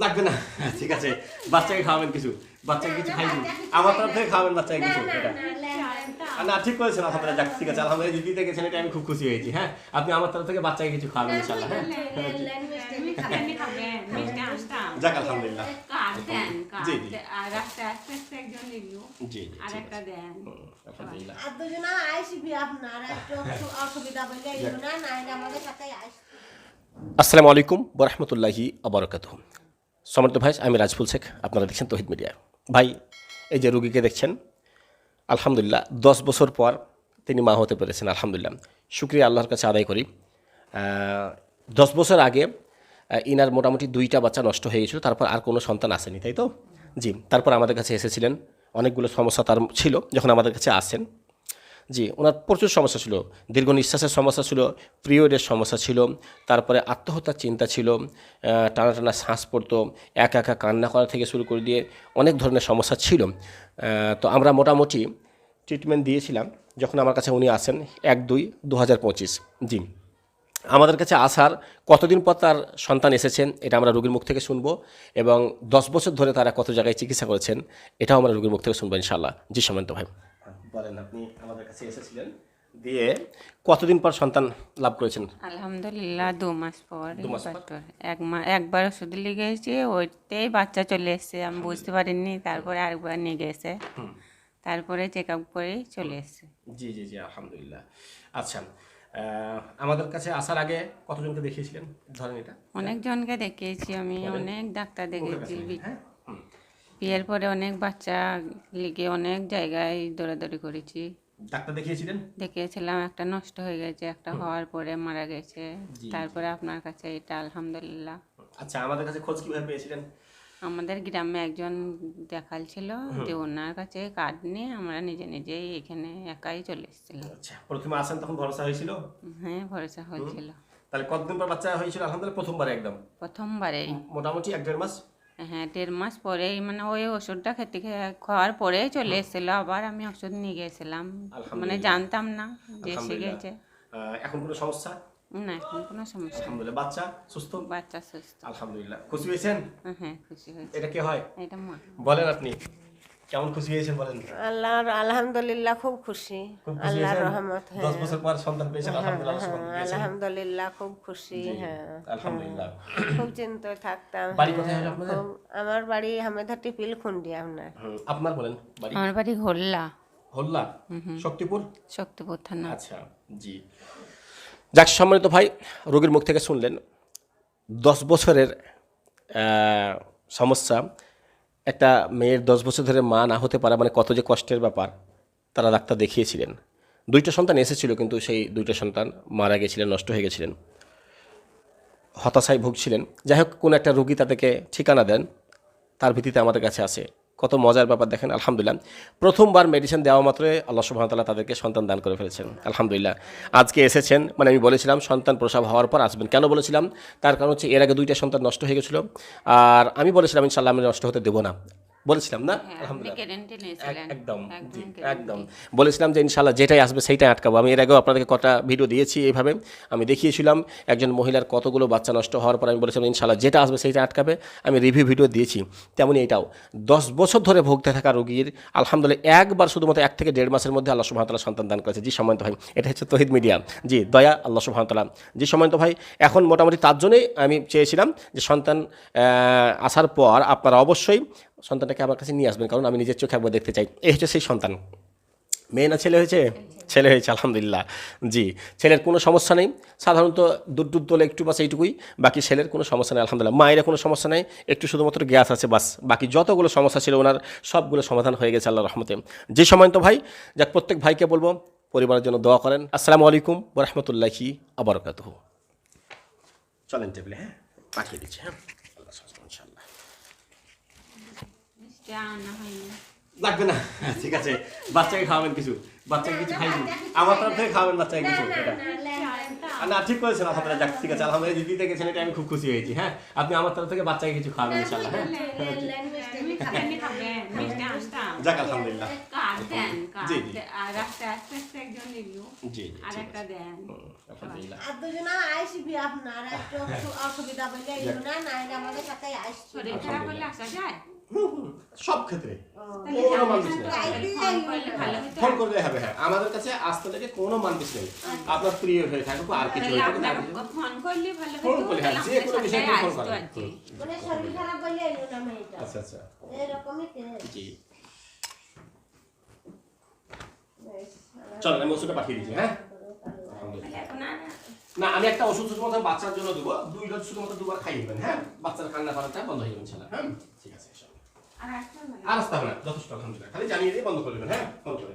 লাগবে না, ঠিক আছে। বাচ্চাকে খাওয়াবেন কিছু, বাচ্চাকে কিছু খাইবেন, আমার তরফ থেকে খাওয়াবেন বাচ্চাকে কিছু। এটা না, ঠিক করেছেন, আলহামদুলিল্লাহ। যাক, ঠিক আছে, আলহামদুলিল্লাহ। দিদি গেছেন, এটা আমি খুব খুশি হয়েছি। হ্যাঁ, আপনি আমার তরফ থেকে বাচ্চাকে কিছু খাওয়াবেন ইনশাআল্লাহ। হ্যাঁ, যাক, আলহামদুলিল্লাহ। জি জি জি, আলহামদুলিল্লাহ। আসসালামু আলাইকুম ওয়া রাহমাতুল্লাহি ওয়া বারাকাতুহু। সম্মানিত ভাই, আমি রাজফুল শেখ, আপনারা দেখছেন তৌহিদ মিডিয়া। ভাই, এই যে রোগীকে দেখছেন, আলহামদুলিল্লাহ 10 বছর পর তিনি মা হতে পেরেছেন। আলহামদুলিল্লাহ, শুকরিয়া আল্লাহর কাছে আদায় করি। 10 বছর আগে ইনার মোটামুটি 2টা বাচ্চা নষ্ট হয়ে গেছিল, তারপর আর কোনো সন্তান আসেনি, তাই তো? জি। তারপর আমাদের কাছে এসেছিলেন, অনেকগুলো সমস্যা তার ছিল যখন আমাদের কাছে আসেন। জি, ওনার প্রচুর সমস্যা ছিল, দীর্ঘ নিঃশ্বাসের সমস্যা ছিল, পিরিয়ডের সমস্যা ছিল, তারপরে আত্মহত্যার চিন্তা ছিল, টানা টানা শ্বাস পড়তো, একা একা কান্না করা থেকে শুরু করে দিয়ে অনেক ধরনের সমস্যা ছিল। তো আমরা মোটামুটি ট্রিটমেন্ট দিয়েছিলাম যখন আমার কাছে উনি আসেন 1-2-2025। জি, আমাদের কাছে আসার কতদিন পর তার সন্তান এসেছেন এটা আমরা রোগীর মুখ থেকে শুনবো, এবং 10 বছর ধরে তারা কত জায়গায় চিকিৎসা করেছেন এটাও আমরা রোগীর মুখ থেকে শুনবো ইনশাআল্লাহ। জি সামন্ত ভাই, বলেন, আপনি আমাদের কাছে এসেছিলেন, দিয়ে কতদিন পর সন্তান লাভ করেছেন? আলহামদুলিল্লাহ 2 মাস পর। একবার ওষুধ লেগেছে, ওইটাই বাচ্চা চলে এসছে, আমি বুঝতে পারিনি। তারপরে আরেকবার নিয়ে গেছে, তারপরে চেক আপ করে চলে এসছে। জি জি জি, আলহামদুলিল্লাহ। আচ্ছা, আমাদের কাছে আসার আগে কতজনকে দেখিয়েছিলেন ধরেন? এটা অনেকজনকে দেখিয়েছি আমি, অনেক ডাক্তার দেখেছি। বিয়ের পরে অনেক বাচ্চা লিগে অনেক জায়গায় দৌড়াদৌড়ি করেছি। ডাক্তার দেখিয়েছিলেন? দেখিয়েছিলাম, একটা নষ্ট হয়ে গেছে, একটা হওয়ার পরে মারা গেছে, তারপরে আপনার কাছে এটা আলহামদুলিল্লাহ। আচ্ছা, আমাদের কাছে খোঁজ কিভাবে পেয়েছিলেন? আমাদের গ্রামে একজন দেখাল ছিল, যে ওনার কাছে কার্ড নিয়ে আমরা নিজে নিজেই এখানে একাই চলে এসেছিলাম। আচ্ছা, প্রথমে আসেন তখন ভরসা হয়েছিল? হ্যাঁ, ভরসা হয়েছিল। তাহলে কতদিন পর বাচ্চা হয়েছিল? আলহামদুলিল্লাহ প্রথমবারে একদম প্রথমবারেই মোটামুটি 1-1.5 মাস। হ্যাঁ, 1.5 মাস পরেই, মানে ওই ওষুধটা খাওয়ার পরে চলে এসেছিল। আবার আমি ওষুধ নিয়ে গেছিলাম, মানে জানতাম না যে এসে গেছে। এখন কোনো সমস্যা না, এখন কোনো সমস্যা নেই। আলহামদুলিল্লাহ, বাচ্চা সুস্থ? বাচ্চা সুস্থ। আলহামদুলিল্লাহ। খুশি হয়েছেন? হ্যাঁ, খুশি হয়েছে। এটা কে হয়? এটা মা। বলেন, আপনি কেমন খুশি হয়েছেন বলেন? আল্লাহর আলহামদুলিল্লাহ খুব খুশি, আল্লাহর রহমত। 10 বছর পর সন্তান পেয়েছেন, আলহামদুলিল্লাহ। আলহামদুলিল্লাহ খুব খুশি। হ্যাঁ, আলহামদুলিল্লাহ। খুব চিন্তায় থাকতাম। বাড়ি কোথায় হলো আপনাদের? আমার বাড়ি হামেদাটি পিলখুন্ডি। আপনার বলেন বাড়ি? আমার বাড়ি হল্লা। হল্লা, শক্তিপুর? শক্তিপুর থানা। আচ্ছা, জি। যাক, সম্মানিত ভাই, রোগীর মুখ থেকে শুনলেন 10 বছরের সমস্যা। একটা মেয়ের 10 বছর ধরে মা না হতে পারা মানে কত যে কষ্টের ব্যাপার। তারা ডাক্তার দেখিয়েছিলেন, 2টা সন্তান এসেছিল, কিন্তু সেই 2টা সন্তান মারা গেছিলেন, নষ্ট হয়ে গেছিলেন, হতাশায় ভুগছিলেন। যাই হোক, কোনো একটা রোগী তাদেরকে ঠিকানা দেন, তার ভিত্তিতে আমাদের কাছে আসে। কত মজার ব্যাপার দেখেন, আলহামদুলিল্লাহ। প্রথমবার মেডিসিন দেওয়া মাত্রই আল্লাহ সুবহানাহু ওয়া তাআলা তাদেরকে সন্তান দান করে ফেলেছেন, আলহামদুলিল্লাহ। আজকে এসেছেন, মানে আমি বলেছিলাম সন্তান প্রসব হওয়ার পর আসবেন। কেন বলেছিলাম? তার কারণ হচ্ছে এর আগে 2টা সন্তান নষ্ট হয়ে গেছিলো, আর আমি বলেছিলাম ইনশাআল্লাহ আমি নষ্ট হতে দেবো না, বলেছিলাম না? আলহামদুলিল্লাহ, একদম একদম বলেছিলাম যে ইনশাআল্লাহ যেটাই আসবে সেইটাই আটকাবো। আমি এর আগেও আপনাদেরকে কটা ভিডিও দিয়েছি, এইভাবে আমি দেখিয়েছিলাম একজন মহিলার কতগুলো বাচ্চা নষ্ট হওয়ার পর আমি বলেছিলাম ইনশাআল্লাহ যেটা আসবে সেইটা আটকাবে। আমি রিভিউ ভিডিও দিয়েছি। তেমনই এটাও 10 বছর ধরে ভুগতে থাকা রোগীর আলহামদুলিল্লাহ একবার শুধুমাত্র 1 থেকে 1.5 মাসের মধ্যে আল্লাহ সুবহানাহু ওয়া তাআলা সন্তান দান করেছে। জি সম্মানিত ভাই, এটা হচ্ছে তৌহিদ মিডিয়া। জি, দয়া আল্লাহ সুবহানাহু ওয়া তাআলা। জি সম্মানিত ভাই, এখন মোটামুটি তার জন্যই আমি চেয়েছিলাম যে সন্তান আসার পর আপনারা অবশ্যই সন্তানটাকে আমার কাছে নিয়ে আসবেন, কারণ আমি নিজের চোখে একবার দেখতে চাই। এই হচ্ছে সেই সন্তান। মেয়ে না ছেলে হয়েছে? ছেলে হয়েছে, আলহামদুলিল্লাহ। জি, ছেলের কোনো সমস্যা নেই, সাধারণত দুধ তোলে একটু, বাস এইটুকুই। বাকি ছেলের কোনো সমস্যা নেই, আলহামদুলিল্লাহ। মায়ের কোনো সমস্যা নেই, একটু শুধুমাত্র গ্যাস আছে, বাস। বাকি যতগুলো সমস্যা ছিল ওনার সবগুলো সমাধান হয়ে গেছে আল্লাহর রহমতে। যে সময় তো ভাই, যাক, প্রত্যেক ভাইকে বলবো পরিবারের জন্য দোয়া করেন। আসসালামু আলাইকুম ওয়া রাহমাতুল্লাহি ওয়া বারাকাতুহু। চলেন টেবিলে, হ্যাঁ পাঠিয়ে দিচ্ছি। হ্যাঁ, ইনশাআল্লাহ। লাগবে না, ঠিক আছে। বাচ্চাকে খাওয়াবেন কিছু, বাচ্চাকে কিছু খাইবেন, আমার তরফ থেকে খাওয়াবেন বাচ্চাকে কিছু। এটা না, ঠিক করেছেন, আলহামদুলিল্লাহ। যাক, ঠিক আছে, আলহামদুলিল্লাহ। দিদি গেছেন, এটা আমি খুব খুশি হয়েছি। হ্যাঁ, আপনি আমার তরফ থেকে বাচ্চাকে কিছু খাওয়াবেন ইনশাআল্লাহ। হ্যাঁ, যাক আলহামদুলিল্লাহ। কার্ড দেন, জি, কার্ড জি। আর আস্তে আস্তে আস্তে একজন নিল, জি জি আর ঠিক একটা আছে। দেন। আলহামদুলিল্লাহ। আর দুজনা আইসবি আপনার একটু অসুবিধা বললে এলো না নাইলে আমাদের সাথে আসছি শরীর খারাপ হলে আসা যায়? সব ক্ষেত্রে তাহলে কোনো জানলে মানুষ নেই। তাহলে ফোন করলে ভালো হতো। ফোন করলে হবে, হ্যাঁ আমাদের কাছে আসতে থেকে কোনো মানবিস নেই। আপনার প্রিয় হয়ে থাকুক আর কিছু তাহলে হয়ে থাকুক, আপনার ফোন করলে ভালো হতো, ফোন করলে, হ্যাঁ, তাহলে যে কোনো আমাদের বিষয়ে সাথে ফোন আসতো করেন। আর কি। মানে শরীর খারাপ বললে এলো না মেয়েটা আচ্ছা আচ্ছা এরকমই কেস জি। চলেন আমি ওষুধটা পাঠিয়ে দিচ্ছি, হ্যাঁ আলহামদুলিল্লাহ। তাহলে এখন আর না আমি একটা ওষুধ শুধুমাত্র বাচ্চার জন্য দেবো, 2 ডোজ শুধুমাত্র 2বার খাইয়ে দেবেন, হ্যাঁ বাচ্চার কান্না করাটা বন্ধ হয়ে যাবে ইনশাআল্লাহ। হ্যাঁ ঠিক আছে, আর আসতে হবে না। আর আসতে হবে না, যথেষ্ট আলহামদুলিল্লাহ। খালি জানিয়ে দিয়ে বন্ধ করে দেবেন, হ্যাঁ ফোন করে।